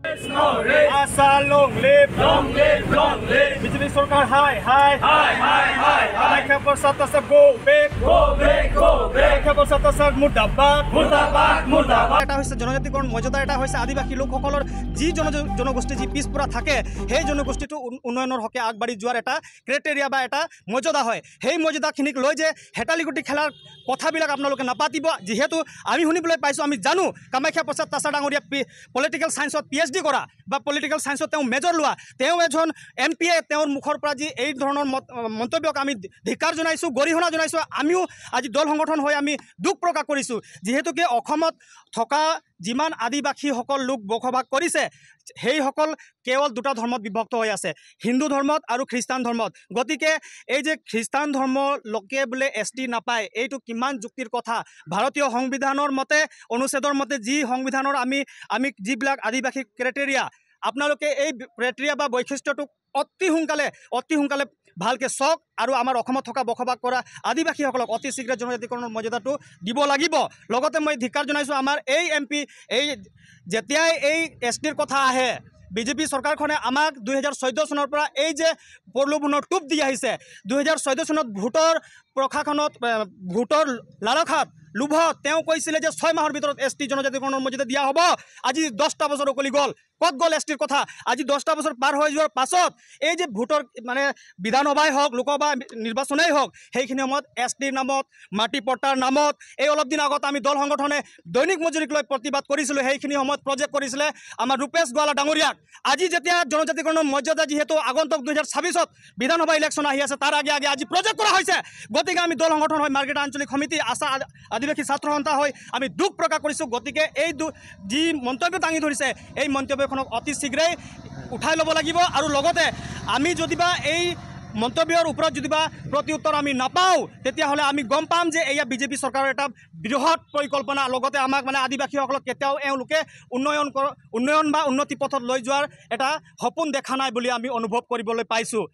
আশা long live BJP সৰকাৰ হাই হাই কামাখ্যা প্ৰসাদ আছে go back Kamakhya Prasad আছে মুৰ্দাবাদ এটা হৈছে জনজাতিকৰণ মৰ্যাদা এটা হৈছে আদিবাসী লোকসকলৰ যি জনগোষ্ঠী যি পিছপৰা থাকে সেই জনগোষ্ঠীটো উন্নয়নৰ হকে আগবাঢ়ি যোৱাৰ এটা ক্ৰাইটেৰিয়া বা এটা মৰ্যাদা হয় সেই মৰ্যাদাখিনিক লৈ যে হেতালিগুটি খেলাৰ কথাবিলাক আপোনালোকে নাপাতিব যিহেতু আমি শুনিবলৈ পাইছোঁ আমি জানো কামাখ্যা প্ৰসাদ তাছা ডাঙৰীয়া পলিটিকেল সায়েন্সত PhD কৰা বা পলিটিকেল সায়েন্সত তেওঁ মেজৰ লোৱা তেওঁ এজন MP তেওঁৰ মুখৰ পৰা যি এই ধৰণৰ মন্তব্যক আমি ধিক্কাৰ জনাইছোঁ গৰিহণা জনাইছোঁ আমিও আজি দল সংগঠন হৈ আমি দুখ প্ৰকাশ কৰিছোঁ যিহেতুকে অসমত থকা যিমান আদিবাসীসকল লোক বসবাস কৰিছে সেইসকল কেৱল দুটা ধৰ্মত বিভক্ত হৈ আছে হিন্দু ধৰ্মত আৰু খ্ৰীষ্টান ধৰ্মত গতিকে এই যে খ্ৰীষ্টান ধৰ্ম লোকে বোলে ST নাপায় এইটো কিমান যুক্তিৰ কথা ভাৰতীয় সংবিধানৰ মতে অনুচ্ছেদৰ মতে যি সংবিধানৰ আমি যিবিলাক আদিবাসী ক্ৰাইটেৰিয়া আপোনালোকে এই ক্ৰাইটেৰিয়া বা বৈশিষ্ট্যটোক অতি সোনকালে ভালকৈ চাওক আৰু আমাৰ অসমত থকা বসবাস কৰা আদিবাসীসকলক অতি শীঘ্ৰে জনজাতিকৰণৰ মৰ্যাদাটো দিব লাগিব লগতে মই ধিক্কাৰ জনাইছোঁ আমাৰ এই MP এই যেতিয়াই এই STৰ কথা আহে বিজেপি চৰকাৰখনে আমাক 2014 চনৰ পৰা এই যে প্ৰলোভনৰ টোপ দি আহিছে 2014 চনত ভোটৰ প্ৰশাসনত ভোটৰ লালসাত লোভত তেওঁ কৈছিলে যে 6 মাহৰ ভিতৰত ST জনজাতিকৰণৰ মৰ্যাদা দিয়া হ'ব আজি 10টা বছৰ উকলি গ'ল ক'ত গ'ল STৰ কথা আজি 10টা বছৰ পাৰ হৈ যোৱাৰ পাছত এই যে ভোটৰ মানে বিধানসভাই হওক লোকসভা নিৰ্বাচনেই হওক সেইখিনি সময়ত STৰ নামত মাটি পট্টাৰ নামত এই অলপ দিন আগত আমি দল সংগঠনে দৈনিক মজুৰিক লৈ প্ৰতিবাদ কৰিছিলোঁ সেইখিনি সময়ত প্ৰজেক্ট কৰিছিলে আমাৰ ৰূপেশ গোৱালা ডাঙৰীয়াক আজি যেতিয়া জনজাতিকৰণৰ মৰ্যাদা যিহেতু আগন্তুক 2026ত বিধানসভা ইলেকশ্যন আহি আছে তাৰ আগে আগে আজি প্ৰজেক্ট কৰা হৈছে গতিকে আমি দল সংগঠন হৈ মাৰ্কেট আঞ্চলিক সমিতি আশা আদিবাসী ছাত্ৰ সন্থা হৈ আমি দুখ প্ৰকাশ কৰিছোঁ গতিকে এই যি মন্তব্য দাঙি ধৰিছে এই মন্তব্যখনক অতি শীঘ্ৰেই উঠাই ল'ব লাগিব আৰু লগতে আমি যদিবা এই মন্তব্যৰ ওপৰত যদিবা প্ৰত্যুত্তৰ আমি নাপাওঁ তেতিয়াহ'লে আমি গম পাম যে এয়া বিজেপি চৰকাৰৰ এটা বৃহৎ পৰিকল্পনা লগতে আমাক মানে আদিবাসীসকলক কেতিয়াও এওঁলোকে উন্নয়ন বা উন্নতি পথত লৈ যোৱাৰ এটা সপোন দেখা নাই বুলি আমি অনুভৱ কৰিবলৈ পাইছোঁ